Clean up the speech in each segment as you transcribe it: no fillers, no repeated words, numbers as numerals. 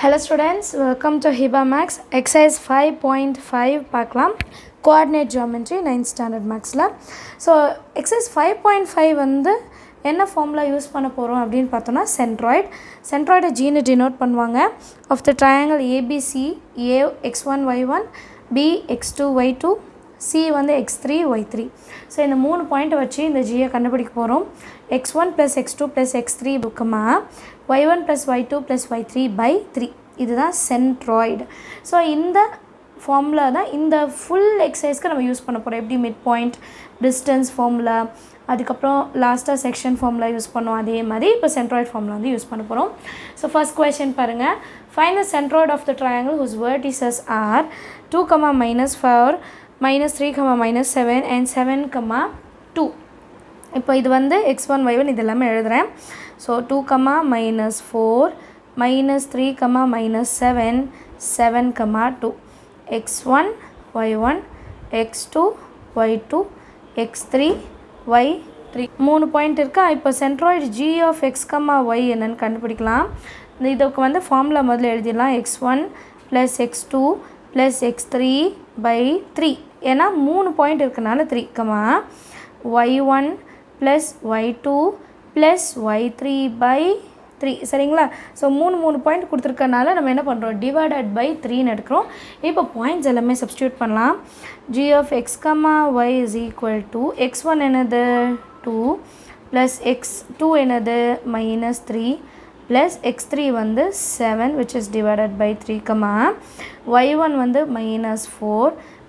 Hello students, welcome to Hiba Max. Exercise 5.5 பார்க்கலாம். Coordinate Geometry 9th Standard Maxல. So exercise 5.5 வந்து என்ன formula use பண்ண போகிறோம் அப்படின்னு பார்த்தோன்னா சென்ட்ராய்டு ஜீனு டினோட் பண்ணுவாங்க. Of the triangle A B C A x1 y1 b x2 y2 C வந்து x3 y3. So இந்த 3 பாயிண்ட்டை வச்சு இந்த ஜியை கண்டுபிடிக்க போகிறோம். x1 + x2 + x3 y1 + y2 + y3 by 3. இதுதான் சென்ட்ராய்டு. ஸோ இந்த ஃபார்முலா தான் இந்த ஃபுல் எக்ஸசைஸ்க்கு நம்ம யூஸ் பண்ண போகிறோம். எப்படி மிட் பாயிண்ட், டிஸ்டன்ஸ் ஃபார்முலா, அதுக்கப்புறம் லாஸ்ட்டாக செக்ஷன் ஃபார்முலா யூஸ் பண்ணோம். அதே மாதிரி இப்போ சென்ட்ராய்டு ஃபார்முலா வந்து யூஸ் பண்ண போகிறோம். ஸோ ஃபர்ஸ்ட் கொஸ்டின் பாருங்கள். Find the centroid of the triangle whose vertices are 2, -4, -3, -7 and 7, 2. இப்போ இது வந்து x1 y1 இது எல்லாமே எழுதுகிறேன். So 2, -4, -3, -7, 7, 2. x1 y1 x2 y2 x3 y3 3 point இருக்கா. இப்போ centroid g of x, y என்னன்னு கண்டுபிடிக்கலாம். இதுக்கு வந்து ஃபார்முலா முதல்ல எழுதிடலாம். x1 + x2 + x3 by 3. ஏன்னா 3 பாயிண்ட் இருக்கனால 3, y1 + y2 + y3 by 3. சரிங்களா? ஸோ 3 பாயிண்ட் கொடுத்துருக்கனால நம்ம என்ன பண்ணுறோம், டிவைடட் பை 3ன்னு எடுக்கிறோம். இப்போ பாயிண்ட்ஸ் எல்லாமே சப்ஸ்டியூட் பண்ணலாம். g of x, y is equal to x1 என்னது 2 + x2 என்னது -3 + x3 வந்து 7 which is divided by 3, y1 வந்து -4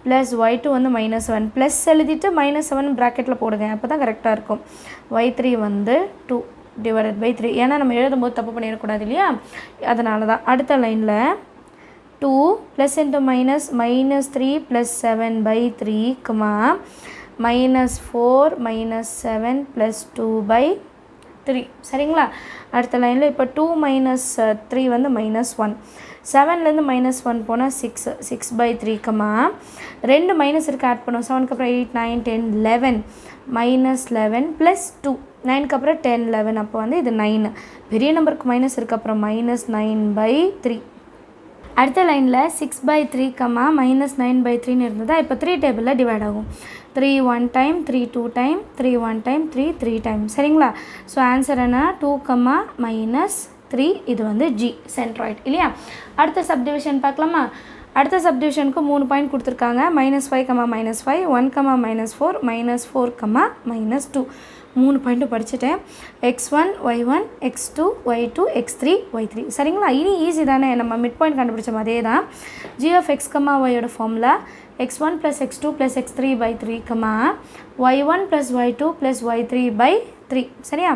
+ y2 வந்து -7 ப்ளஸ் எழுதிட்டு -7 ப்ராக்கெட்டில் போடுங்க, அப்போ தான் கரெக்டாக இருக்கும். y3 வந்து 2 divided by 3. ஏன்னா நம்ம எழுதும்போது தப்பு பண்ணிடக்கூடாது இல்லையா, அதனால தான். அடுத்த லைனில் 2 + × -3 + 7 by 3, -4 -7 + 2 by 3. சரிங்களா? அடுத்த லைனில் இப்போ 2 - 3 வந்து -1, 7லேருந்து -1 போனால் 6 by 3, 2 மைனஸ் இருக்குது ஆட் பண்ணுவோம். 7க்கு அப்புறம் 8 9 10 11 -11 + 2, 9க்கு அப்புறம் 10 11, அப்போ வந்து இது 9. பெரிய நம்பருக்கு மைனஸ் இருக்குது, அப்புறம் -9 by 3. அடுத்த லைனில் 6 by 3, -9 by 3ன்னு இருந்ததா. இப்போ 3 டேபிளில் டிவைட் ஆகும். 3 1 time, 3 2 time, 3 1 time, 3 3 time. சரிங்களா? ஸோ ஆன்சர் என்ன, 2, -3. இது வந்து ஜி சென்ட்ராய்டு இல்லையா. அடுத்த சப்டிவிஷன் பார்க்கலாமா? அடுத்த சப்டிவிஷனுக்கு 3 பாயிண்ட் கொடுத்துருக்காங்க. -5, -5, 1, -4, -4, -2. 3 பாயிண்ட்டும் படிச்சுட்டேன். x1 y1 x2 y2 x3 y3. சரிங்களா? இனி ஈஸி தானே, நம்ம மிட் பாயிண்ட் கண்டுபிடிச்சோம் அதே தான். g of x, yயோட formula x1 + x2 + x3 by 3, y1 + y2 + y3 by 3. சரியா?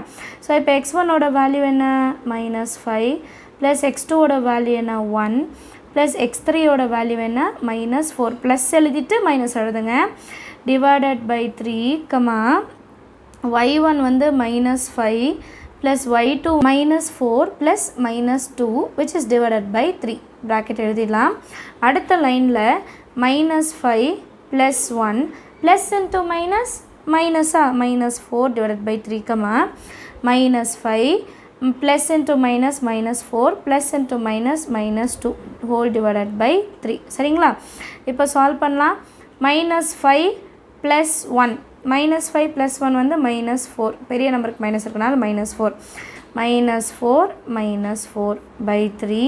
ஸோ இப்போ x1ஓட வேல்யூ என்ன, -5 + x2ஓட வேல்யூ என்ன 1 + x3ஓட வேல்யூ என்ன -4. ப்ளஸ் எழுதிட்டு மைனஸ் எழுதுங்க. டிவைடட் பை 3, y1 வந்து -5 + y2 -4 + -2 which is divided by 3. Bracket எழுதிடலாம். அடுத்த லைனில் -5 + 1 ப்ளஸ் இன்ட்டு மைனஸ் மைனஸா -4 divided by 3, -5 plus into minus -4 plus into -2 whole divided by 3. சரிங்களா? இப்போ சால்வ் பண்ணலாம். -5 + 1, -5 + 1 வந்து -4, பெரிய நம்பருக்கு மைனஸ் இருக்கனால -4, -4 by 3,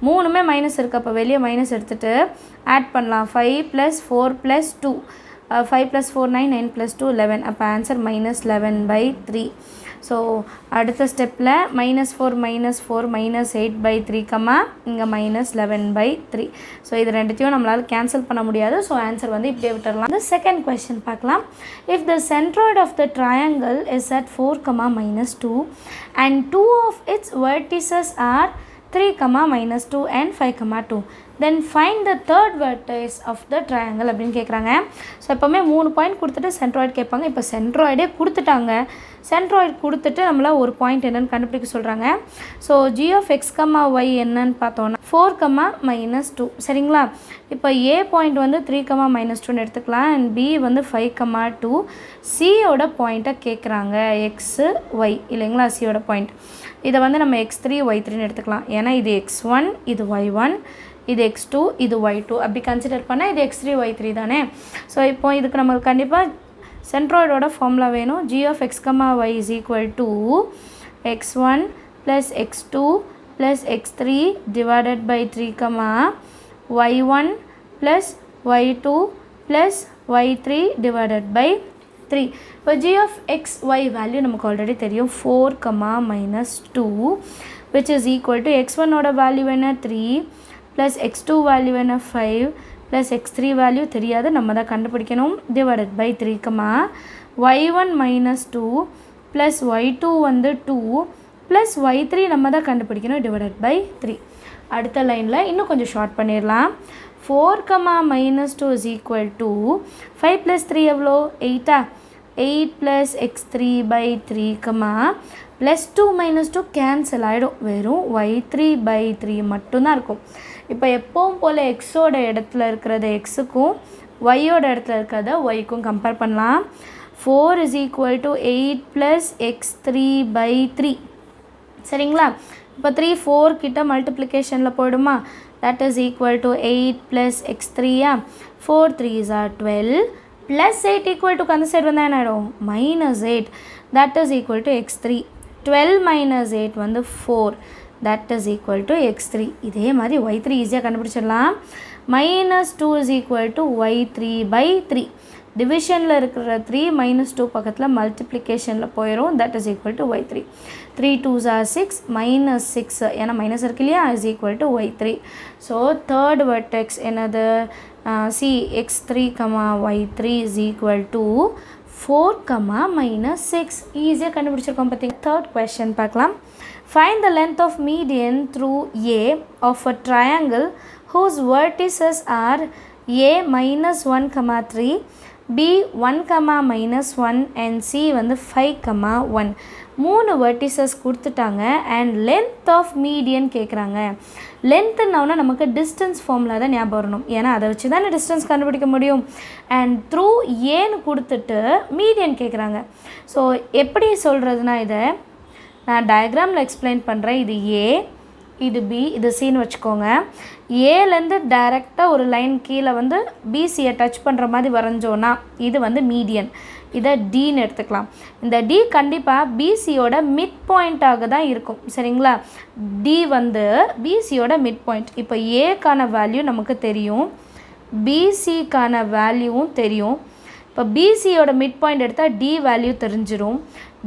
மூணுமே மைனஸ் இருக்குது, அப்போ வெளியே மைனஸ் எடுத்துகிட்டு ஆட் பண்ணலாம். 5 + 4 + 2, 5 + 4 9, 9 + 2 11, அப்போ ஆன்சர் -11 by 3. ஸோ அடுத்த ஸ்டெப்பில் -4 -8 by 3, இங்கே -11 by 3. ஸோ இது ரெண்டுத்தையும் நம்மளால் கேன்சல் பண்ண முடியாது. ஸோ ஆன்சர் வந்து இப்படியே விட்டுடலாம். இந்த செகண்ட் கொஸ்டின் பார்க்கலாம். If the centroid of the triangle is at 4, -2 and 2 of its vertices are 3, -2 and 5, 2, then find the third vertex of the triangle அப்படின்னு கேட்குறாங்க. ஸோ எப்போவுமே 3 பாயிண்ட் கொடுத்துட்டு சென்ட்ராய்டு கேட்பாங்க. இப்போ சென்ட்ராய்டே கொடுத்துட்டாங்க. சென்ட்ராய்டு கொடுத்துட்டு நம்மள ஒரு பாயிண்ட் என்னென்னு கண்டுபிடிக்க சொல்கிறாங்க. So g of x, y என்னன்னு பார்த்தோன்னா 4, -2. சரிங்களா? இப்போ a பாயிண்ட் வந்து 3, -2ன்னு எடுத்துக்கலாம். அண்ட் b வந்து 5, 2. சியோட பாயிண்ட்டை கேட்குறாங்க, x y இல்லைங்களா, சியோட பாயிண்ட். இதை வந்து நம்ம x3 y3ன்னு எடுத்துக்கலாம். ஏன்னா இது x1 இது y1 இது x2 இது y2 அப்படி கன்சிடர் பண்ணால் இது x3 y3 தானே. ஸோ இப்போ இதுக்கு நமக்கு கண்டிப்பாக சென்ட்ராய்டோட ஃபார்முலா வேணும். g of x, y is equal to x1 plus x2 plus x3 divided by 3, y1 plus y2 plus y3 divided by 3. இப்போ g of x, y value நமக்கு ஆல்ரெடி தெரியும் 4, minus 2 which is equal to x1 ஓட value என்ன 3 plus x2 value என்ன 5 plus x3 value தெரியாது நம்ம தான் கண்டுபிடிக்கணும் divided by 3, y1 minus 2 plus y2 வந்து 2 plus y3 நம்ம தான் கண்டுபிடிக்கணும் divided by 3. அடுத்த லைனில் இன்னும் கொஞ்சம் ஷார்ட் பண்ணிடலாம். 4, minus 2 is equal to 5 plus 3 எவ்வளோ 8 8 plus x3 by 3, plus 2 minus 2 cancel ஆகிடும், வெறும் y3 by 3 மட்டும்தான் இருக்கும். இப்போ எப்பவும் போல் எக்ஸோட இடத்துல இருக்கிறத எக்ஸுக்கும் ஒய்யோட இடத்துல இருக்கிறத ஒய்க்கும் கம்பேர் பண்ணலாம். 4 is equal to 8 plus x3 by 3 சரிங்களா. இப்போ 3 4 கிட்ட மல்டிப்ளிகேஷனில் போயிடுமா, that is equal to 8 plus x3 4 3s are 12 plus 8 equal to அந்த சைடு வந்தால் என்ன ஆகிடும் minus 8 that is equal to x3. 12 minus 8 வந்து 4 that is equal to x3. இதே மாதிரி y3 ஈஸியாக கண்டுபிடிச்சிடலாம். minus 2 is equal to y3 by 3. டிவிஷனில் இருக்கிற 3 minus 2 பக்கத்தில் மல்டிப்ளிகேஷனில் போயிடும், that is equal to y3. 3 2s are 6 minus 6 ஏன்னா மைனஸ் இருக்கு இல்லையா is equal to y3. So third vertex என்னது c x3, y3 is equal to 4, minus 6 ஈஸியாக கண்டுபிடிச்சிருக்கோம் பார்த்தீங்க. தேர்ட் கொஸ்டின் பார்க்கலாம். Find the length of median through A of a triangle whose vertices are A minus 1, 3, B 1, minus 1 and C வந்து 5, 1. 3 vertices கொடுத்துட்டாங்க and length of median கேட்குறாங்க. லென்த்துன்னா நமக்கு distance formula தான் ஞாபகம் வரணும், ஏன்னா அதை வச்சு தானே டிஸ்டன்ஸ் கண்டுபிடிக்க முடியும். அண்ட் த்ரூ ஏன்னு கொடுத்துட்டு மீடியன் கேட்குறாங்க. ஸோ எப்படி சொல்கிறதுனா இதை நான் டயக்ராமில் எக்ஸ்பிளைன் பண்ணுறேன். இது ஏ இது பி இது சின்னு வச்சுக்கோங்க. ஏலேருந்து டைரெக்டாக ஒரு லைன் கீழே வந்து பிசியை டச் பண்ணுற மாதிரி வரைஞ்சோன்னா இது வந்து மீடியன், இதை டின்னு எடுத்துக்கலாம். இந்த டி கண்டிப்பாக பிசியோட மிட் பாயிண்ட்டாக தான் இருக்கும் சரிங்களா. டி வந்து பிசியோட மிட் பாயிண்ட். இப்போ ஏக்கான வேல்யூ நமக்கு தெரியும், பிசிக்கான வேல்யூவும் தெரியும். இப்போ பிசியோட மிட் பாயிண்ட் எடுத்தால் டி வேல்யூ தெரிஞ்சிடும்,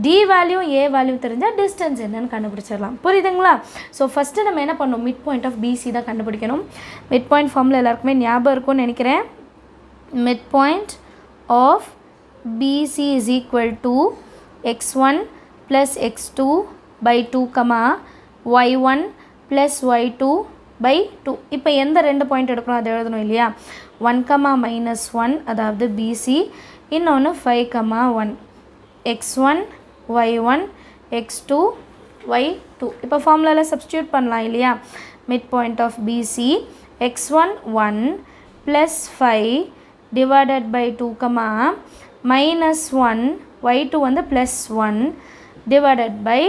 டி வேல்யூ ஏ வேல்யூ தெரிஞ்சால் டிஸ்டன்ஸ் என்னன்னு கண்டுபிடிச்சிடலாம். புரியுதுங்களா. ஸோ ஃபஸ்ட்டு நம்ம என்ன பண்ணோம், மிட் பாயிண்ட் ஆஃப் பிசி தான் கண்டுபிடிக்கணும். மிட் பாயிண்ட் ஃபார்மில் எல்லாருக்குமே ஞாபகம் இருக்கும்னு நினைக்கிறேன். Mid point of B C is equal to x1 plus x2 by 2, y1 plus y2 by 2. இப்போ எந்த 2 பாயிண்ட் எடுக்கணும் அதை எழுதணும் இல்லையா. 1, minus 1 அதாவது பிசி, இன்னொன்று 5, 1 x1 y1 x2 y2. இப்போ ஃபார்முலாவில் சப்ஸ்டியூட் பண்ணலாம் இல்லையா. Mid point of B C x1 1 plus 5 divided by 2, minus 1 y2 வந்து ப்ளஸ் 1 டிவைடட் பை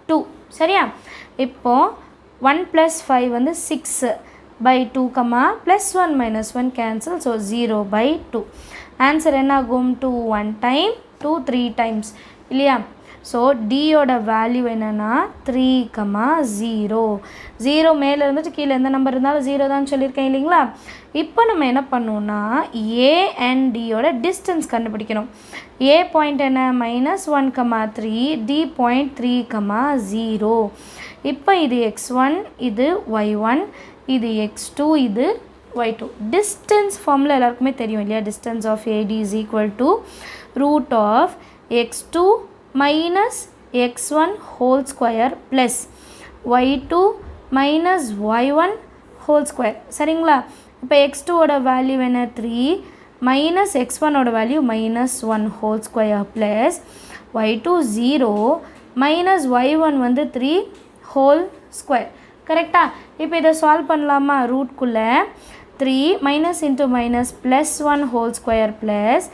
2 சரியா. இப்போது 1 ப்ளஸ் 5 வந்து 6 by 2, plus 1 minus 1 cancel, so 0 by 2. Answer என்ன ஆகும் 2 1 time 2 3 times இல்லையா. ஸோ டியோட வேல்யூ என்னென்னா 3, 0. 0 மேலே இருந்துட்டு கீழே எந்த நம்பர் இருந்தாலும் 0 தான் சொல்லியிருக்கேன் இல்லைங்களா. இப்போ நம்ம என்ன பண்ணோம்னா ஏ அண்ட் டியோட டிஸ்டன்ஸ் கண்டுபிடிக்கணும். ஏ பாயிண்ட் என்ன minus 1, 3, டி பாயிண்ட் 3, 0. இப்போ இது x1 இது y1 இது x2 இது y2. டிஸ்டன்ஸ் ஃபார்முலா எல்லாருக்குமே தெரியும் இல்லையா. Distance of AD is equal to root of x2 minus x1 whole square plus y2 minus y1 whole square சரிங்களா. இப்போ x2 ஓட வேல்யூ என்ன 3 minus x1 ஓட value minus 1 whole square plus y2 0 minus y1 வந்து 3 whole square கரெக்டா. இப்போ இதை solve பண்ணலாமா. ரூட்குள்ளே 3 minus into minus plus 1 whole square plus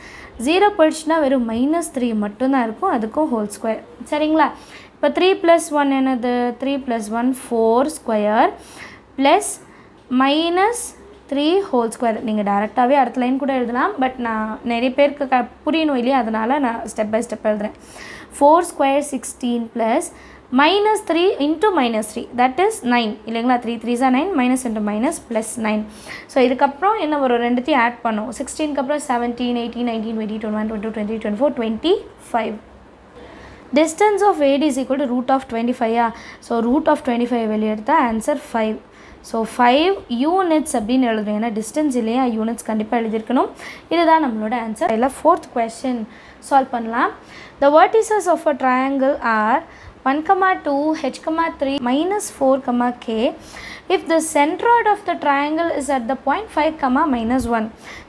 0 போயிடுச்சுன்னா வெறும் -3 மட்டும்தான் இருக்கும், அதுக்கும் ஹோல் ஸ்கொயர் சரிங்களா. இப்போ 3 + 1 என்னது 3 + 1 4 square plus minus 3 whole square. நீங்கள் டேரெக்டாகவே அடுத்த லைன் கூட எழுதலாம், பட் நான் நிறைய பேருக்கு புரியணும் இல்லையா, அதனால் நான் ஸ்டெப் பை ஸ்டெப் எழுதுறேன். 4 square 16 plus minus 3 into minus 3 that is 9 இல்லைங்களா. 3 3s are 9 minus into minus plus 9. So இதுக்கப்புறம் என்ன ஒரு ரெண்டுத்தையும் ஆட் பண்ணோம். 16க்கு அப்புறம் 17 18 19 20 21 22 23 24 25. distance of AD is equal to root of 25. So root of 25 வெளியே எடுத்தால் ஆன்சர் 5. ஸோ 5 யூனிட்ஸ் அப்படின்னு எழுதுறோம், ஏன்னா டிஸ்டன்ஸ் இல்லையா, யூனிட்ஸ் கண்டிப்பாக எழுதியிருக்கணும். இதுதான் நம்மளோட ஆன்சர். இல்லை 4th question சால்வ் பண்ணலாம். the vertices of a triangle are 1, 2, h, 3, minus 4, k if the centroid of the triangle is at the point 5, minus 1.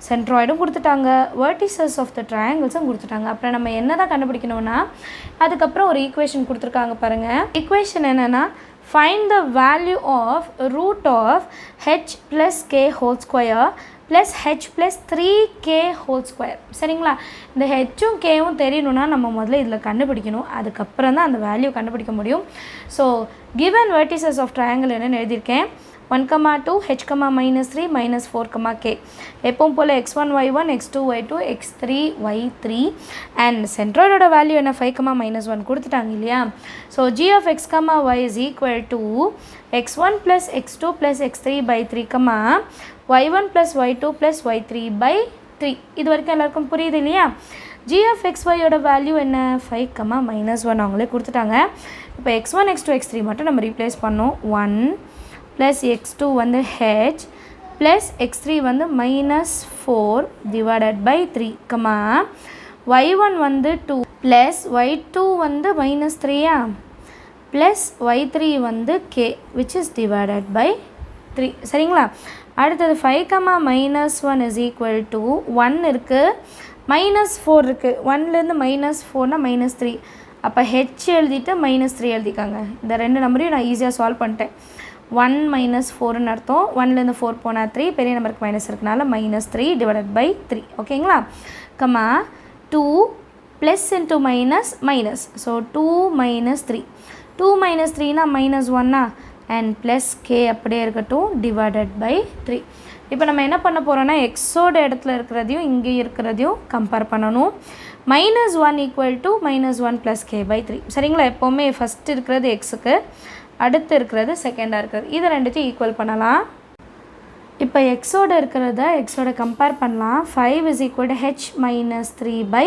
centroidum கொடுத்துட்டாங்க, vertices of the triangles கொடுத்துட்டாங்க. அப்புறம் நம்ம என்னதான் கண்டுபிடிக்கணும்னா அதுக்கப்புறம் ஒரு ஈக்குவேஷன் கொடுத்துருக்காங்க பாருங்கள். ஈக்குவேஷன் என்னென்னா find the value of root of h plus k whole square plus h plus 3k whole square. சரிங்களா, இந்த ஹெச்சும் கேவும் தெரியணும்னா நம்ம முதல்ல இதில் கண்டுபிடிக்கணும், அதுக்கப்புறம் தான் அந்த வேல்யூ கண்டுபிடிக்க முடியும். So given vertices of triangle என்னென்னு எழுதியிருக்கேன். 1, 2, h, minus 3, minus 4, k. எப்பவும் போல் x1, y1, x2, y2, x3, y3 and centroid value என்ன 5, minus 1 கொடுத்துட்டாங்க இல்லையா. So g of x, y is equal to x1 plus x2 plus x3 by 3, y1 plus y2 plus y3 by 3. இது வரைக்கும் எல்லாருக்கும் புரியுது இல்லையா. g of xy value என்ன 5, minus 1 அவங்களே கொடுத்துட்டாங்க. இப்போ x1 x2 x3 மட்டும் நம்ம ரீப்ளேஸ் பண்ணோம். 1 plus x2 வந்து h plus x3 வந்து minus 4 divided by 3, y1 வந்து 2 plus y2 வந்து minus 3 plus y3 வந்து k which is divided by 3. சரிங்களா, அடுத்தது 5, minus 1 is equal to 1 இருக்குது, minus 4 இருக்குது. 1லேருந்து minus 4னா minus 3. அப்போ h எழுதிட்டு minus 3 எழுதிக்காங்க. இந்த ரெண்டு நம்பரையும் நான் ஈஸியாக சால்வ் பண்ணிட்டேன். 1 minus 4ன்னு அர்த்தம், 1லேருந்து 4 போனால் 3, பெரிய நம்பருக்கு மைனஸ் இருக்கனால minus 3 divided by 3. ஓகேங்களா, 2 plus into minus minus, so 2 minus 3. 2 minus 3னா minus 1 and plus k அப்படியே இருக்கட்டும் divided by 3. இப்போ நம்ம என்ன பண்ண போகிறோன்னா எக்ஸோட இடத்துல இருக்கிறதையும் இங்கே இருக்கிறதையும் கம்பேர் பண்ணணும். minus 1 equal to minus 1 plus k by 3. சரிங்களா, எப்போவுமே ஃபஸ்ட் இருக்கிறது எக்ஸுக்கு, அடுத்து இருக்கிறது செகண்டாக இருக்கிறது, இது ரெண்டுத்தையும் ஈக்குவல் பண்ணலாம். இப்போ எக்ஸோட இருக்கிறத எக்ஸோட கம்பேர் பண்ணலாம். 5 is equal to h minus 3 by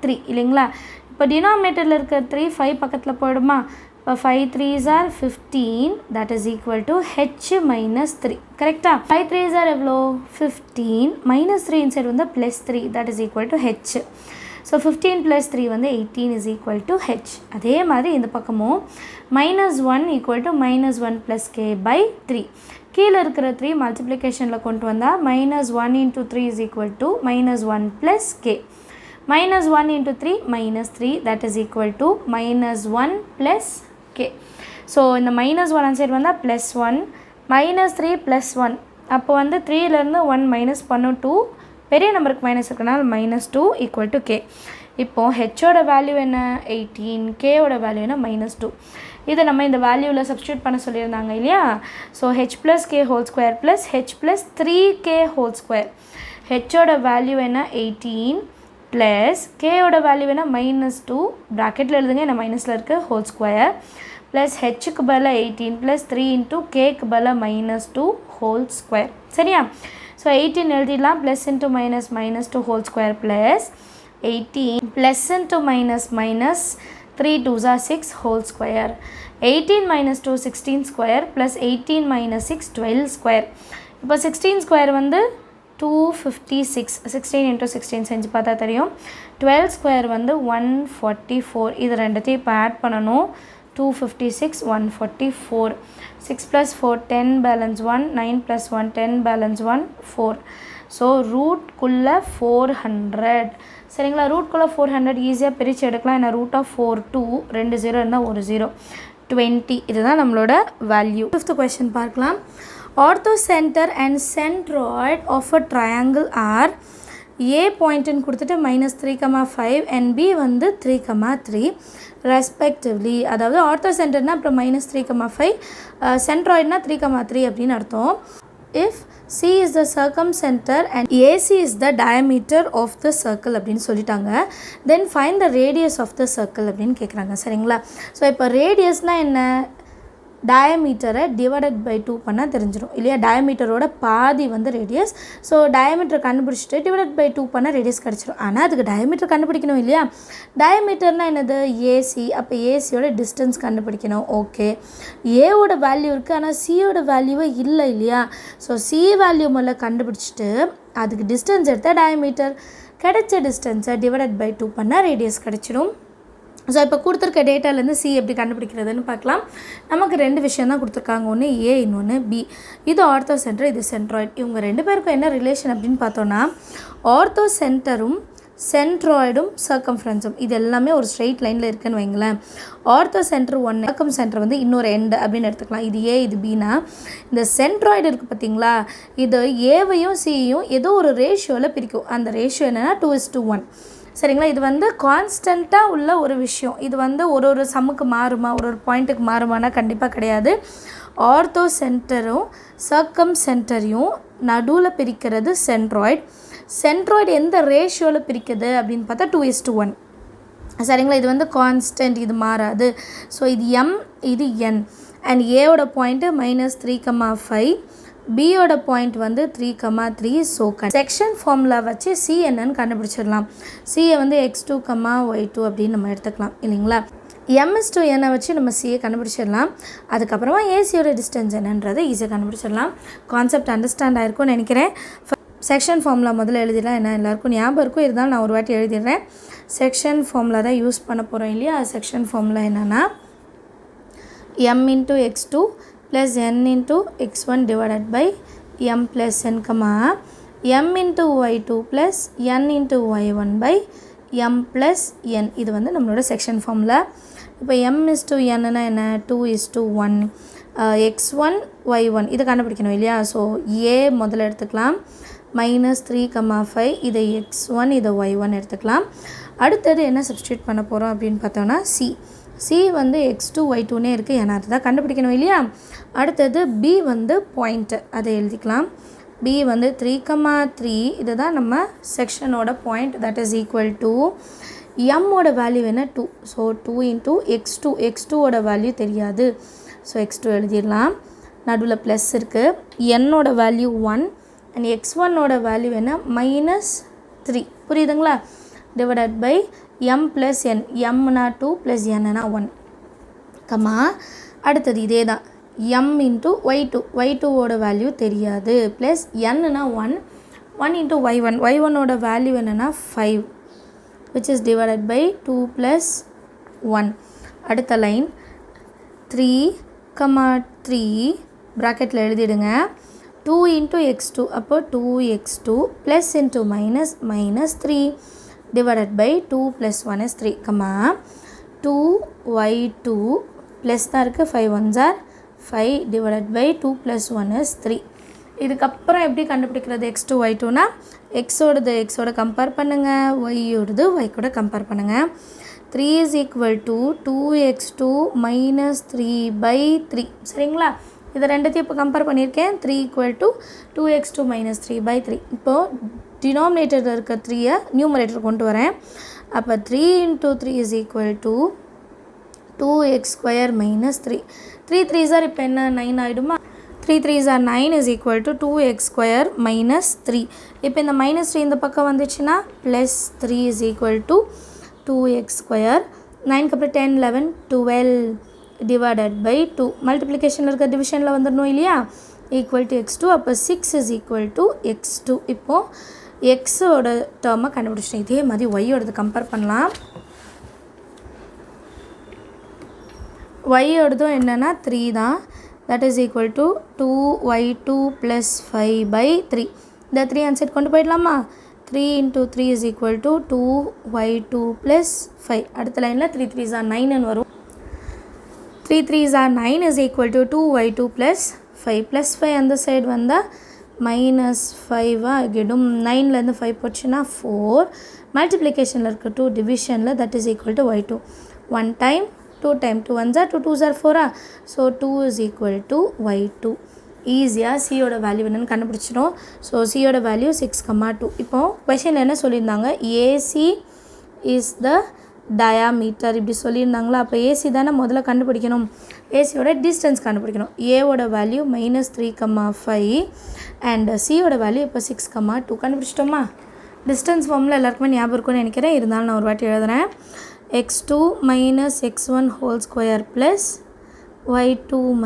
3 இல்லைங்களா. இப்போ டினாமினேட்டரில் இருக்கிற 3 5 பக்கத்தில் போயிடுமா. இப்போ 5 3s are 15 that is equal to h minus 3. கரெக்டாக, 5 3s are எவ்வளோ 15 minus 3 இன்சைட் வந்து plus 3 that is equal to h. So 15 plus 3 வந்து 18 is equal to h. அதே மாதிரி இந்த பக்கமும் minus 1 equal to minus 1 plus k by 3. கீழே இருக்கிற 3 மல்டிப்ளிகேஷனில் கொண்டு வந்தால் minus 1 into 3 is equal to minus 1 plus k. minus 1 into 3 minus 3 that is equal to minus 1 plus k. So இந்த minus 1 அந்த சைடு வந்தால் plus 1 minus 3 plus 1. அப்போ வந்து 3லேருந்து 1 minus பண்ணும் 2, பெரிய நம்பருக்கு மைனஸ் இருக்கனால minus 2 equal to k. இப்போது ஹெச்சோட வேல்யூ என்ன 18, கேவோட வேல்யூ என்ன minus 2. இதை நம்ம இந்த வேல்யூவில் சப்ஸ்டியூட் பண்ண சொல்லியிருந்தாங்க இல்லையா. So H plus K whole square plus H plus 3k whole square. ஹெச்சோட வேல்யூ என்ன 18 ப்ளஸ் கேயோட வேல்யூ என்ன minus 2, ப்ராக்கெட்டில் எழுதுங்க, என்ன மைனஸில் இருக்குது, ஹோல் ஸ்கொயர் ப்ளஸ் ஹெச்சுக்கு பதிலாக 18 ப்ளஸ் 3 இன்ட்டு கேக்கு பதிலாக minus 2 ஹோல் ஸ்கொயர். சரியா, ஸோ 18 எழுதிடலாம், plus into minus minus 2 whole square plus 18 plus into minus minus 3 2s are 6 whole square. 18 minus 2 16 square plus 18 minus 6 12 square. இப்போ 16 square வந்து 256. 16 into 16 செஞ்சு பார்த்தா தெரியும். 12 square வந்து 144. இது ரெண்டுத்தையும் இப்போ ஆட் பண்ணணும். 256 144. 6 plus 4 10 balance 1, 9 plus 1 10 balance 1 4. So ரூட்குள்ளே 400. சரிங்களா, ரூட்குள்ளே 400 ஈஸியாக பிரித்து எடுக்கலாம். ஏன்னா ரூட் ஆஃப் 4 2, 2 0 இருந்தால் 1 0 20. இதுதான் நம்மளோட வேல்யூ. 5th question பார்க்கலாம். Orthocentre and centroid of a triangle are A பாயிண்ட்டுன்னு கொடுத்துட்டு -3,5 and B வந்து 3,3 ரெஸ்பெக்டிவ்லி. அதாவது ஆர்த்தோ சென்டர்னா அப்புறம் -3,5 சென்ட்ராய்டுனா 3,3 அப்படின்னு அர்த்தம். If C is the circumcenter and AC is the diameter of the circle அப்படின்னு சொல்லிட்டாங்க, then find the radius of the circle அப்படின்னு கேட்குறாங்க. சரிங்களா? ஸோ இப்போ ரேடியஸ்னால் என்ன, டயமீட்டரை டிவைடட் பை 2 பண்ணால் தெரிஞ்சிடும் இல்லையா. டயமீட்டரோட பாதி வந்து ரேடியஸ். ஸோ டயமீட்டர் கண்டுபிடிச்சிட்டு டிவைடட் பை 2 பண்ணால் ரேடியஸ் கிடச்சிடும். ஆனால் அதுக்கு டயமீட்டர் கண்டுபிடிக்கணும் இல்லையா. டயமீட்டர்னால் என்னது, ஏசி. அப்போ ஏசியோட டிஸ்டன்ஸ் கண்டுபிடிக்கணும். ஓகே, ஏவோட வேல்யூ இருக்குது ஆனால் சியோட வேல்யூவே இல்லை இல்லையா. ஸோ சி வேல்யூ முதல்ல கண்டுபிடிச்சிட்டு அதுக்கு டிஸ்டன்ஸ் எடுத்தால் டயமீட்டர், கிடைச்ச டிஸ்டன்ஸை டிவைடட் பை 2 பண்ணால் ரேடியஸ் கிடச்சிடும். ஸோ இப்போ கொடுத்துருக்க டேட்டாலேருந்து சி எப்படி கண்டுபிடிக்கிறதுன்னு பார்க்கலாம். நமக்கு 2 விஷயம் தான் கொடுத்துருக்காங்க, ஒன்று ஏ, இன்னொன்று பி. இது ஆர்த்தோ சென்டர், இது சென்ட்ராய்டு. இவங்க 2 பேருக்கும் என்ன ரிலேஷன் அப்படின்னு பார்த்தோன்னா, ஆர்த்தோ சென்டரும் சென்ட்ராய்டும் சர்க்கம்ஃபரன்ஸும் இது எல்லாமே ஒரு ஸ்ட்ரெயிட் லைனில் இருக்குன்னு வைங்களேன். ஆர்த்தோ சென்டர் 1, சர்க்கம் சென்டர் வந்து இன்னொரு எண்டு அப்படின்னு எடுத்துக்கலாம். இது ஏ, இது பினா. இந்த சென்ட்ராய்டு இருக்குது பார்த்தீங்களா, இது ஏவையும் சியையும் ஏதோ ஒரு ரேஷியோவில் பிரிக்கும். அந்த ரேஷியோ என்னென்னா 2:1. சரிங்களா. இது வந்து கான்ஸ்டண்ட்டாக உள்ள ஒரு விஷயம். இது வந்து ஒரு சம்முக்கு மாறுமா, ஒரு பாயிண்ட்டுக்கு மாறுமானா கண்டிப்பாக கிடையாது. ஆர்த்தோ சென்டரும் சர்க்கம் சென்டரையும் நடுவில் பிரிக்கிறது சென்ட்ராய்டு. சென்ட்ராய்டு எந்த ரேஷியோவில் பிரிக்குது அப்படின்னு பார்த்தா 2:1. சரிங்களா. இது வந்து கான்ஸ்டன்ட், இது மாறாது. ஸோ இது எம், இது என். அண்ட் ஏவோட பாயிண்ட்டு -3,5, பியோட பாயிண்ட் வந்து 3,3. ஸோ செக்ஷன் ஃபார்முலா வச்சு சி என்னன்னு கண்டுபிடிச்சிடலாம். சியை வந்து x2, y2 அப்படின்னு நம்ம எடுத்துக்கலாம் இல்லைங்களா. m/n வச்சு நம்ம சியை கண்டுபிடிச்சிடலாம். அதுக்கப்புறமா ஏசியோட டிஸ்டன்ஸ் என்னன்றதை ஈஸியாக கண்டுபிடிச்சிடலாம். கான்செப்ட் அண்டர்ஸ்டாண்ட் ஆகிருக்கும்னு நினைக்கிறேன். செக்ஷன் ஃபார்முலா முதல்ல எழுதிடலாம். என்ன எல்லாருக்கும் ஞாபகம் இருக்கும், இருந்தாலும் நான் ஒரு வாட்டி எழுதிடுறேன். செக்ஷன் ஃபார்முலா தான் யூஸ் பண்ண போகிறோம் இல்லையா. செக்ஷன் ஃபார்முலா என்னென்னா m × x2 plus n into x1 divided by m plus n, m into y2 plus n into y1 by m plus n. இது வந்து நம்மளோட செக்ஷன் ஃபார்முலா. இப்போ m/n னா என்ன, 2:1, x1 y1 இதை கண்டுபிடிக்கணும் இல்லையா. ஸோ a முதல்ல எடுத்துக்கலாம், -3,5, இதை x1, இதை y1 எடுத்துக்கலாம். அடுத்தது என்ன சப்ஸ்டியூட் பண்ண போகிறோம் அப்படின்னு பார்த்தோன்னா சி வந்து x2 y2னே இருக்குது, ஏன்னா அதுதான் கண்டுபிடிக்கணும் இல்லையா. அடுத்தது b வந்து பாயிண்ட்டு, அதை எழுதிக்கலாம். b வந்து 3,3, இதுதான் நம்ம செக்ஷனோட point. That is equal to எம்மோட வேல்யூ என்ன 2. ஸோ 2 × x2, x2ஓட வேல்யூ தெரியாது. ஸோ x2 எழுதிடலாம். நடுவில் ப்ளஸ் இருக்குது. என்னோட வேல்யூ 1 அண்ட் x1ஓட வேல்யூ என்ன -3. புரியுதுங்களா. Divided by m plus n, mனா 2 plus nனா 1, அடுத்தது இதே தான் m into y2, y2ஓட வேல்யூ தெரியாது, ப்ளஸ் nனா 1 into y1, y1ஓட வேல்யூ என்னென்னா 5, which is divided by 2 plus 1. அடுத்த லைன் 3,3 ப்ராக்கெட்டில் எழுதிடுங்க. 2 into x2, அப்போ 2x2 plus into -3 divided by 2 plus 1 is 3, 2y2 plus தான் இருக்குது, 5 1s are 5 divided by 2 plus 1 is 3. இதுக்கப்புறம் எப்படி கண்டுபிடிக்கிறது x2 y2னா, xோட கம்பேர் பண்ணுங்கள், yயோடது y கூட கம்பேர் பண்ணுங்கள். 3 is equal to 2x2 -3/3. சரிங்களா. இதை ரெண்டுத்தையும் இப்போ கம்பேர் பண்ணியிருக்கேன். 3 equal to 2x2 -3/3. இப்போது டினாமினேட்டரில் இருக்க 3யை நியூமரேட்டர் கொண்டு வரேன். அப்போ 3 × 3 is equal to 2x² -3. 3 3s are இப்போ என்ன 9 ஆகிடுமா. 3 3s are 9 is equal to 2x² -3. இப்போ இந்த -3 இந்த பக்கம் வந்துச்சுன்னா +3 is equal to 2x². 9க்கு அப்புறம் 10 11 12 divided by 2. மல்டிப்ளிகேஷனில் இருக்க டிவிஷனில் வந்துடணும் இல்லையா. Equal to x2. அப்போ 6 is equal to x2. இப்போது எக்ஸோட டேர்மை கண்டுபிடிச்சிட்டோம். இதே மாதிரி ஒய்யோடது கம்பேர் பண்ணலாம். ஒய்யோடதும் என்னென்னா 3 தான். That is equal to 2y2 + 5/3. இந்த 3 ஆன்சர் கொண்டு போயிடலாமா. 3 × 3 is equal to 2y2 + 5. அடுத்த லைனில் 3 3s are 9ன்னு வரும். 3 3s are 9 is equal to 2y2 + 5 + 5 அந்த சைடு வந்தால் -5 ஆகிடும். 9லேருந்து 5 போச்சுன்னா 4. மல்டிப்ளிகேஷனில் இருக்க 2 டிவிஷனில் that is equal to y2. 1 time 2 time 2 1 2 2 4. So 2 is equal to y2. ஈஸியாக சியோட வேல்யூ என்னென்னு கண்டுபிடிச்சிடும். ஸோ சியோட வேல்யூ 6,2. இப்போது கொஷனில் என்ன சொல்லியிருந்தாங்க, ஏசி இஸ் த டயாமீட்டர் இப்படி சொல்லியிருந்தாங்களா. அப்போ ஏசி தானே முதல்ல கண்டுபிடிக்கணும். ஏசியோட டிஸ்டன்ஸ் கண்டுபிடிக்கணும். ஏவோட வேல்யூ -3,5 அண்ட் சியோட வேல்யூ இப்போ 6,2 கண்டுபிடிச்சிட்டோமா. டிஸ்டன்ஸ் ஃபார்மில் எல்லாருக்குமே ஞாபகம் இருக்கும்னு நினைக்கிறேன், இருந்தாலும் நான் ஒரு வாட்டி எழுதுகிறேன். x2 - x1 whole square plus y2 -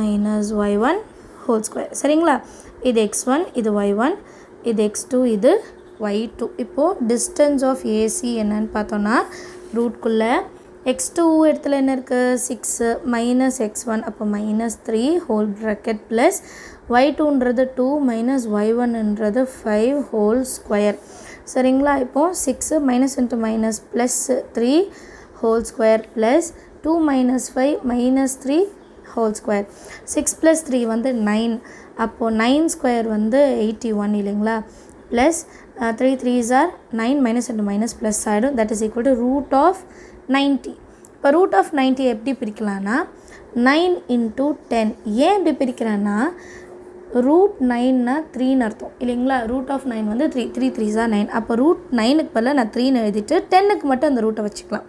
y1 whole square. சரிங்களா, இது x1 இது y1 இது x2 இது y2. இப்போது டிஸ்டன்ஸ் ஆஃப் ஏசி என்னன்னு பார்த்தோன்னா ரூட்குள்ளே x2 இடத்துல என்ன இருக்குது 6 -x1 அப்போ -3 ஹோல் ப்ராக்கெட் ப்ளஸ் y2ன்றது 2 -y1ன்றது 5 ஹோல் ஸ்கொயர். சரிங்களா, இப்போது 6 minus into minus plus 3 whole square plus 2 - 5 -3 whole square. 6 + 3 வந்து 9. அப்போது 9 ஸ்கொயர் வந்து 81 இல்லைங்களா. Plus 3 3s are 9 minus into minus plus ஆகிடும். That is equal to root of 90. இப்போ ரூட் ஆஃப் 90 எப்படி பிரிக்கலான்னா 9 × 10. ஏன் எப்படி பிரிக்கிறேன்னா ரூட் 9னா 3ன்னு அர்த்தம் இல்லைங்களா. ரூட் ஆஃப் 9 வந்து 3 3 3s are 9. அப்போ ரூட் 9க்கு பதில் நான் 3ன்னு எழுதிட்டு 10க்கு மட்டும் அந்த ரூட்டை வச்சுக்கலாம்.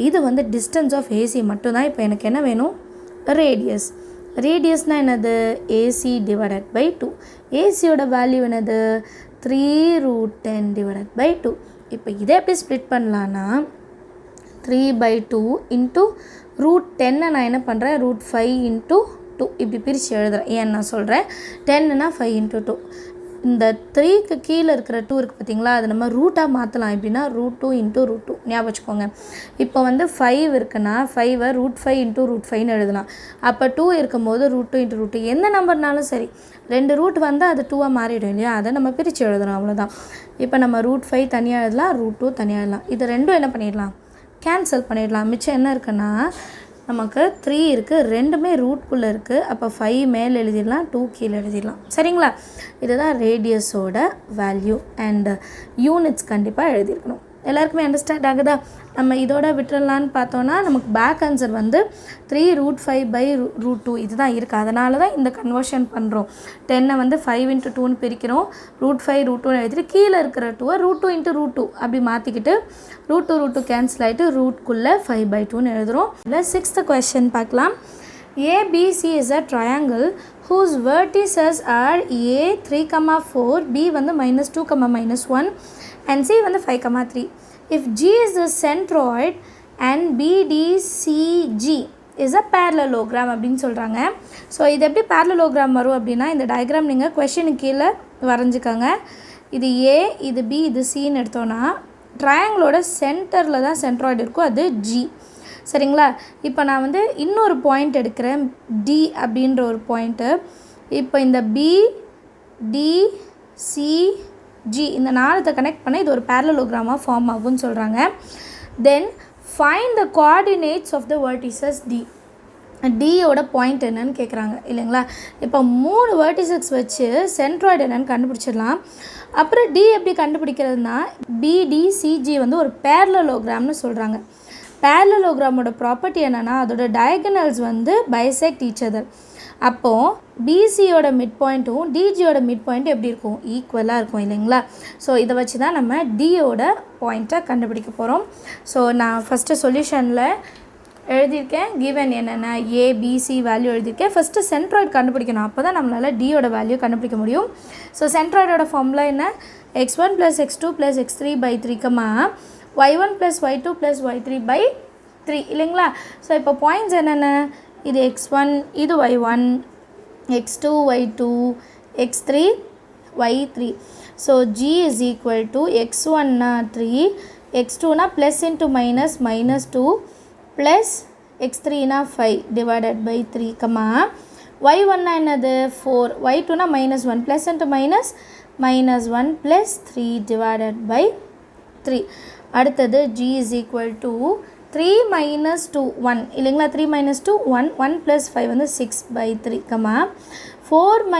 இது வந்து டிஸ்டன்ஸ் ஆஃப் ஏசி மட்டும்தான். இப்போ எனக்கு என்ன வேணும், ரேடியஸ். ரேடியஸ்னால் என்னது, ஏசி டிவைடட் பை 2. ஏசியோட வேல்யூ என்னது 3√10/2. இப்போ இதை எப்படி ஸ்ப்ளிட் பண்ணலான்னா 3/2 இன்ட்டு √10 நான் என்ன பண்ணுறேன் √5 × 2 இப்படி பிரித்து எழுதுகிறேன். ஏன்னு நான் சொல்கிறேன், 10னா 5 × 2. இந்த 3க்கு கீழே இருக்கிற 2 இருக்குது பார்த்தீங்களா, அது நம்ம ரூட்டாக மாற்றலாம். எப்படின்னா √2 × √2 ஞாபகம் வச்சுக்கோங்க. இப்போ வந்து 5 இருக்குன்னா 5ஐ √5 × √5ன்னு எழுதலாம். அப்போ 2 இருக்கும்போது √2 × √2 எந்த நம்பர்னாலும் சரி 2 ரூட் வந்தால் அது 2ஆக மாறிடும் இல்லையா, அதை நம்ம பிரித்து எழுதணும், அவ்வளோதான். இப்போ நம்ம √5 தனியாக எழுதலாம், √2 தனியாக எழுதலாம். இது ரெண்டும் என்ன பண்ணிடலாம், கேன்சல் பண்ணிடலாம். மிச்சம் என்ன இருக்குன்னா நமக்கு 3 இருக்குது, ரெண்டுமே ரூட்குள்ளே இருக்குது. அப்போ 5 மேலே எழுதிடலாம், 2 கீழே எழுதிடலாம். சரிங்களா, இதுதான் ரேடியஸோட வேல்யூ அண்ட் யூனிட்ஸ் கண்டிப்பாக எழுதியிருக்கணும். எல்லாருக்குமே அண்டர்ஸ்டாண்ட் ஆகுதா. நம்ம இதோட விட்டுறலான்னு பார்த்தோன்னா நமக்கு பேக் ஆன்சர் வந்து 3√5/√2 இதுதான் இருக்குது. அதனால தான் இந்த கன்வர்ஷன் பண்ணுறோம். 10 வந்து 5 × 2ன்னு பிரிக்கிறோம், √5 √2ன்னு எழுதிட்டு கீழே இருக்கிற 2ஐ √2 × √2 அப்படி மாற்றிக்கிட்டு √2 கேன்சல் ஆகிட்டு ரூட்குள்ளே 5/2ன்னு எழுதுகிறோம். இல்லை 6th கொஸ்டின் பார்க்கலாம். ABC is a triangle whose vertices are A 3,4, B வந்து -2, -1 and C வந்து 5,3. If G is the centroid and BDCG is a parallelogram அப்படின்னு சொல்கிறாங்க. ஸோ இது எப்படி parallelogram வரும் அப்படின்னா இந்த டயக்ராம் நீங்கள் கொஷனுக்கு கீழே வரைஞ்சிக்கோங்க. இது A, இது B, இது Cன்னு எடுத்தோன்னா ட்ரையாங்கிளோட சென்டரில் தான் சென்ட்ராய்டு இருக்கும், அது G. சரிங்களா, இப்போ நான் வந்து இன்னொரு பாயிண்ட் எடுக்கிறேன், D அப்படின்ற ஒரு பாயிண்ட்டு. இப்போ இந்த BDCG இந்த 4 கனெக்ட் பண்ண இது ஒரு parallelogram-ஆக ஃபார்ம் ஆகும்னு சொல்கிறாங்க. Then find the coordinates of the vertices D. டியோட பாயிண்ட் என்னன்னு கேட்குறாங்க இல்லைங்களா. இப்போ 3 வெர்டிசஸ் வச்சு சென்ட்ராய்டு என்னன்னு கண்டுபிடிச்சிடலாம். அப்புறம் D எப்படி கண்டுபிடிக்கிறதுனா BDCG வந்து ஒரு parallelogram-னு சொல்கிறாங்க. parallelogram-ஓட ப்ராப்பர்ட்டி என்னென்னா அதோட டயகனல்ஸ் வந்து பைசெக்ட் ஈச் அதர். அப்போது BCயோட மிட் பாயிண்ட்டும் DGயோட மிட் பாயிண்ட்டும் எப்படி இருக்கும், ஈக்குவலாக இருக்கும் இல்லைங்களா. ஸோ இதை வச்சு தான் நம்ம Dயோட பாயிண்ட்டை கண்டுபிடிக்க போகிறோம். ஸோ நான் ஃபஸ்ட்டு சொல்யூஷனில் எழுதியிருக்கேன், கிவன் என்னென்ன ABC வேல்யூ எழுதியிருக்கேன். ஃபஸ்ட்டு சென்ட்ராய்டு கண்டுபிடிக்கணும், அப்போ தான் நம்மளால் Dயோட வேல்யூ கண்டுபிடிக்க முடியும். ஸோ சென்ட்ராய்டோட ஃபார்முலா என்ன, x1 + x2 + x3/3, y1 + y2 + y3/3 இல்லைங்களா. ஸோ இப்போ பாயிண்ட்ஸ் என்னென்ன, இது x1, இது y1, x2 y2, x3 y3. So G is equal to x1 3, x2 plus into minus -2 plus x3 5 divided by 3, y1 என்னது 4, y2 -1 plus into minus -1 plus 3 divided by 3. அடுத்தது G is equal to 3 - 2 1 இல்லைங்களா. 3 - 2 1, 1 + 5 வந்து 6/3, 4 -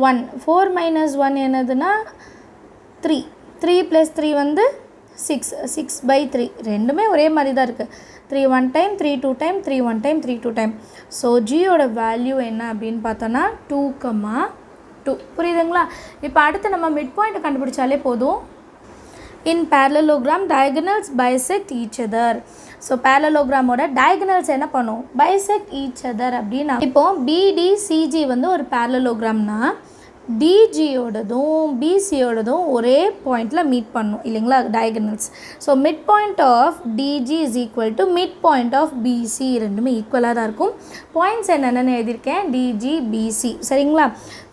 1. 4 minus 1 என்னதுன்னா 3. 3 plus 3 வந்து 6. 6 by 3 ரெண்டுமே ஒரே மாதிரி தான் இருக்குது. 3 1 time 3 2 time 3 1 time 3 2 time. So ஜியோட value என்ன அப்படின்னு பார்த்தோன்னா 2,2. புரியுதுங்களா? இப்போ அடுத்து நம்ம மிட் பாயிண்ட் கண்டுபிடிச்சாலே போதும். In parallelogram diagonals bisect each other. So parallelogram ஓட diagonals என்ன பண்ணும்? bisect each other அப்படின்னா இப்போ BDCG வந்து ஒரு parallelogramனா டிஜியோடதும் பிசியோடதும் ஒரே பாயிண்டில் மீட் பண்ணும் இல்லைங்களா diagonals. So mid point of D G is equal to mid point of B C, ரெண்டுமே ஈக்குவலாக தான் இருக்கும். பாயிண்ட்ஸ் என்னென்னு எழுதியிருக்கேன், டிஜி பிசி. சரிங்களா?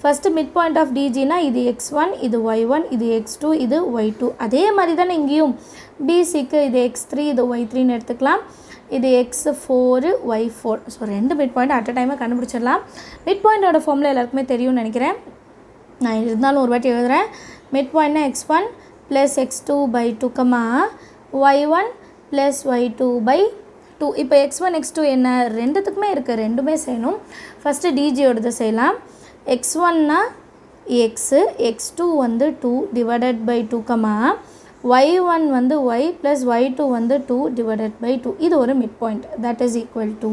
ஃபஸ்ட்டு மிட் பாயிண்ட் ஆஃப் டிஜினா இது x1, இது y1, இது x2, இது y2. அதே மாதிரி தானே இங்கேயும் பிசிக்கு இது x3, இது y3ன்னு எடுத்துக்கலாம். இது x4 y4. ஸோ ரெண்டு மிட் பாயிண்ட் அட் அ டைமாக கண்டுபிடிச்சிடலாம். மிட் பாயிண்டோட ஃபார்முலா எல்லாருக்குமே தெரியும்னு நினைக்கிறேன். நான் இருந்தாலும் ஒரு வாட்டி எழுதுகிறேன். மிட் பாயிண்ட்னா x1 plus x2 by 2, y1 plus y2 by 2. இப்போ x1 x2 என்ன ரெண்டுத்துக்குமே இருக்குது, ரெண்டுமே செய்யணும். ஃபஸ்ட்டு டிஜியோடது செய்யலாம். x1னா x, x2 வந்து 2 டிவைடட் பை 2, y1 வந்து y ப்ளஸ் y2 வந்து 2 டிவைடட் பை 2. இது ஒரு mid point. That is equal to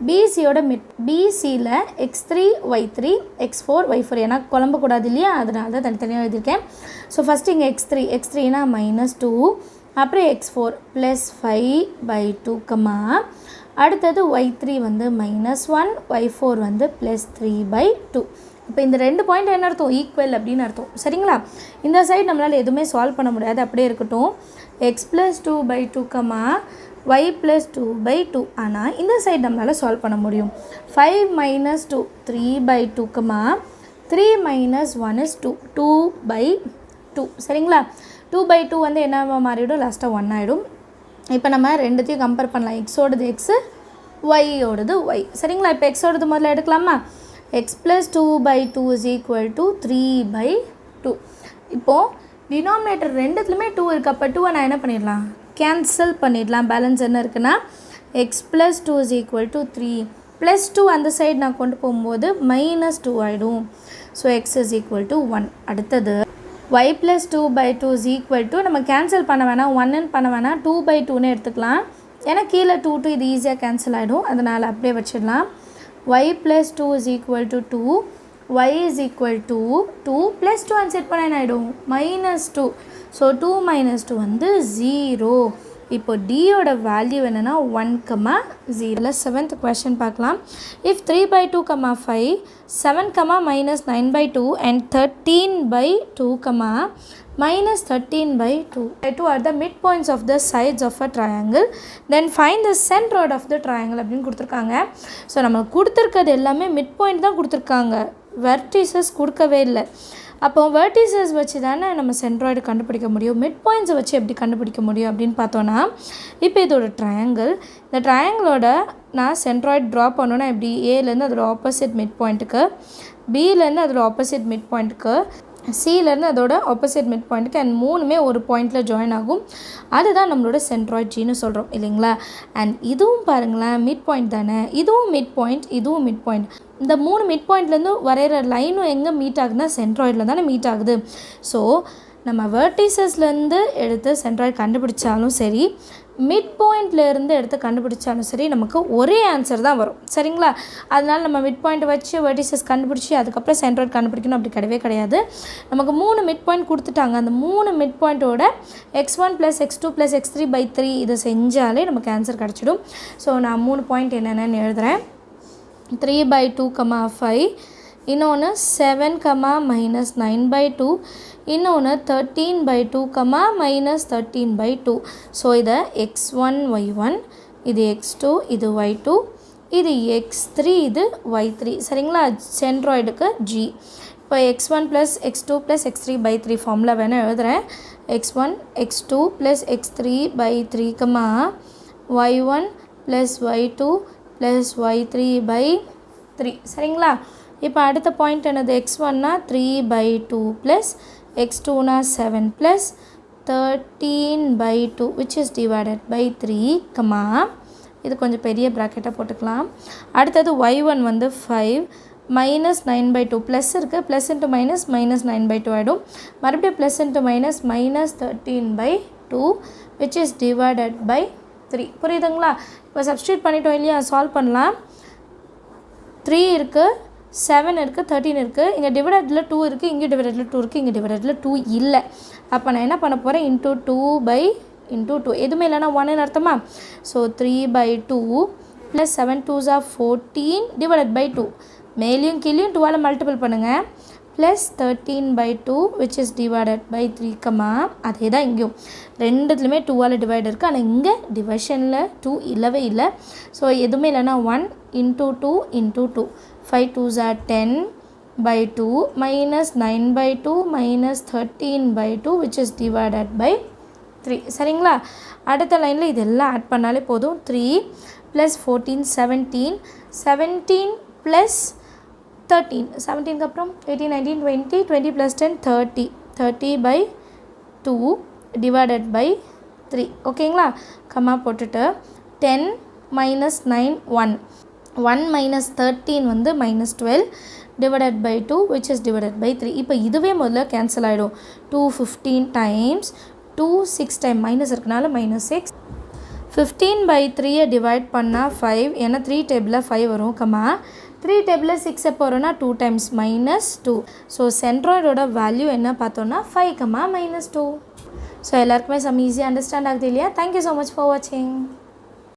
பிசியோட மிட் பிசியில் x3 y3 x4 y4. ஏன்னா குழம்பக்கூடாது இல்லையா, அதனால தான் தனித்தனியாக எழுதியிருக்கேன். ஸோ ஃபஸ்ட்டு இங்கே x3னா -2, அப்புறம் x4 ப்ளஸ் 5 by 2, அடுத்தது y3 வந்து -1, y4 வந்து ப்ளஸ் 3 by 2. இப்போ இந்த ரெண்டு பாயிண்ட் என்ன அர்த்தம், ஈக்குவல் அப்படின்னு அர்த்தம். சரிங்களா? இந்த சைடு நம்மளால் எதுவுமே சால்வ் பண்ண முடியாது, அப்படியே இருக்கட்டும். x + 2 by 2, y + 2 by 2. ஆனால் இந்த சைடு நம்மளால் சால்வ் பண்ண முடியும். 5 - 2 3 by 2, 3 - 1 is 2, 2 by 2. சரிங்களா? 2 by 2 வந்து என்ன மாறிடும், லாஸ்ட்டாக 1 ஆகிடும். இப்போ நம்ம ரெண்டுத்தையும் கம்பேர் பண்ணலாம். எக்ஸோடது எக்ஸு, ஒய்யோடது ஒய். சரிங்களா? இப்போ எக்ஸோடது முதல்ல எடுக்கலாமா? x + 2 by 2 is equal to 3 by 2. இப்போது டினாமினேட்டர் ரெண்டுத்துலையுமே 2 இருக்குது. அப்போ 2 நான் என்ன பண்ணிடலாம், கேன்சல் பண்ணிடலாம். பேலன்ஸ் என்ன இருக்குன்னா x + 2 is equal to 3 + 2 அந்த சைடு நான் கொண்டு போகும்போது -2 ஆகிடும். So x is equal to 1. அடுத்தது y + 2 by 2 is equal to, நம்ம கேன்சல் பண்ண வேணாம், 1ன்னு பண்ண வேணாம், 2 by 2ன்னு எடுத்துக்கலாம். ஏன்னா கீழே 2 2 இது ஈஸியாக கேன்சல் ஆகிடும், அதனால் அப்படியே வச்சிடலாம். y + 2 is equal to 2, y is equal to 2 + 2 set பண்ண என்ன ஆகிடும், -2. ஸோ 2 - 2 வந்து 0. இப்போ டியோட வேல்யூ என்னென்னா 1,0. 7th question பார்க்கலாம். If 3 by 2, 5, 7, -9 by 2 and 13 by 2, -13 by 2. 2 are the midpoints of the sides of a triangle. Then find the centroid of the triangle அப்படின்னு கொடுத்துருக்காங்க. So நம்ம கொடுத்துருக்கிறது எல்லாமே மிட் பாயிண்ட் தான் கொடுத்துருக்காங்க, வெர்டிசஸ் கொடுக்கவே இல்லை. அப்போ வெர்டிசஸ் வச்சு தானே நம்ம சென்ட்ராய்டு கண்டுபிடிக்க முடியும். மிட் பாயிண்ட்ஸை வச்சு எப்படி கண்டுபிடிக்க முடியும் அப்படின்னு பார்த்தோன்னா, இப்போ இதோட ட்ரையாங்கிள், இந்த ட்ரையாங்கிளோட நான் சென்ட்ராய்டு ட்ரா பண்ணோன்னா எப்படி, ஏலேருந்து அதோட ஆப்போசிட் மிட் பாயிண்ட்டுக்கு, பிலேருந்து அதோட ஆப்போசிட் மிட் பாயிண்ட்டுக்கு, சிலேருந்து அதோட ஆப்போசிட் மிட் பாயிண்ட்டுக்கு, அண்ட் மூணுமே ஒரு பாயிண்டில் ஜாயின் ஆகும். அதுதான் நம்மளோட சென்ட்ராய்ட் ஜின்னு சொல்கிறோம் இல்லைங்களா. அண்ட் இதுவும் பாருங்களேன் மிட் பாயிண்ட் தானே, இதுவும் மிட் பாயிண்ட், இதுவும் மிட் பாயிண்ட். இந்த மூணு மிட் பாயிண்ட்லேருந்து வரைகிற லைனும் எங்கே மீட் ஆகுதுன்னா சென்ட்ராய்டில் தானே மீட் ஆகுது. ஸோ நம்ம வெர்டிசஸ்லேருந்து எடுத்து சென்ட்ராய்டு கண்டுபிடிச்சாலும் சரி, மிட் பாயிண்ட்லேருந்து எடுத்து கண்டுபிடிச்சாலும் சரி, நமக்கு ஒரே ஆன்சர் தான் வரும். சரிங்களா? அதனால் நம்ம மிட் பாயிண்ட் வச்சு வெர்டிசஸ் கண்டுபிடிச்சி அதுக்கப்புறம் சென்ட்ராய்டு கண்டுபிடிக்கணும் அப்படி கிடையவே கிடையாது. நமக்கு 3 மிட் பாயிண்ட் கொடுத்துட்டாங்க. அந்த 3 mid பாயிண்ட்டோட x1 + x2 + x3 by 3 இதை செஞ்சாலே நமக்கு ஆன்சர் கிடச்சிடும். ஸோ நான் 3 பாயிண்ட் என்னென்னு எழுதுகிறேன். 3 by 2, 5, இன்னொன்று 7, -9 by 2, இன்னொன்று 13 by 2, -13 by 2. ஸோ இதை x1 y1, இது x2, இது y2, இது x3, இது y3. சரிங்களா? சென்ட்ராய்டுக்கு g. இப்போ x1 + x2 + x3 by 3 formula வேணால் எழுதுகிறேன். x1 x2 + x3 by 3, y1 + y2 + y3 by 3. சரிங்களா? இப்போ அடுத்த பாயிண்ட் என்னது, x1னா 3 by 2 + x2னா 7 + 13 by 2 which is divided by 3, இது கொஞ்சம் பெரிய ப்ராக்கெட்டாக போட்டுக்கலாம். அடுத்தது y1 வந்து 5 minus 9 by 2 plus இருக்குது plus into minus minus 9 by 2 ஆகிடும் மறுபடியும் plus into minus minus 13 by 2 which is divided by 3 புரியுதுங்களா இப்போ substitute பண்ணிட்டோம் இல்லையா சால்வ் பண்ணலாம் 3 இருக்குது 7 இருக்குது 13 இருக்குது இங்கே டிவைடடில் 2 இருக்குது இங்கே டிவைடடில் 2 இருக்குது இங்கே டிவைடடில் 2 இல்லை அப்போ நான் என்ன பண்ண போகிறேன் into 2 by into 2 எதுவுமே இல்லைனா 1 அர்த்தமா so 3 by 2 plus 7 2s are 14 divided by 2 மேலேயும் கீழேயும் 2 ஆல் மல்டிபிள் பண்ணுங்கள் plus 13 by 2 which is divided by 3 comma அதே தான் இங்கேயும் ரெண்டுத்துலையுமே 2 ஆல் டிவைட் இருக்குது ஆனால் இங்கே டிவிஷனில் 2 இல்லவே இல்லை ஸோ எதுவுமே இல்லைனா 1 into 2 into 2 5 2s are 10 by 2 minus 9 by 2 minus 13 by 2 which is divided by 3 சரிங்களா அடுத்த லைனில் இதெல்லாம் ஆட் பண்ணாலே போதும் 3 plus 14 17 17 plus 13 17 அப்புறம் 18 19 20 20 plus 10 30 30 by 2 divided by 3 ஓகேங்களா கம்மா போட்டுட்டு 10 minus 9 1 1 minus 13 வந்து minus 12 divided by 2 which is divided by 3 இப்போ இதுவே முதல்ல கேன்சல் ஆகிடும் 2 15 times 2 6 time மைனஸ் இருக்கனால minus 6 15 by 3 டிவைட் பண்ணால் 5 ஏன்னா 3 டேபிளில் 5 வரும் கம்மா 3 டேபிளில் 6 எப்போ வரும்னா 2 times minus 2 ஸோ சென்ட்ராய்டோட வேல்யூ என்ன பார்த்தோன்னா 5 கம்மா minus 2 ஸோ எல்லாருக்குமே சம் ஈஸியாக அண்டர்ஸ்டாண்ட் ஆகுது இல்லையா தேங்க்யூ ஸோ மச் ஃபார் வாட்சிங்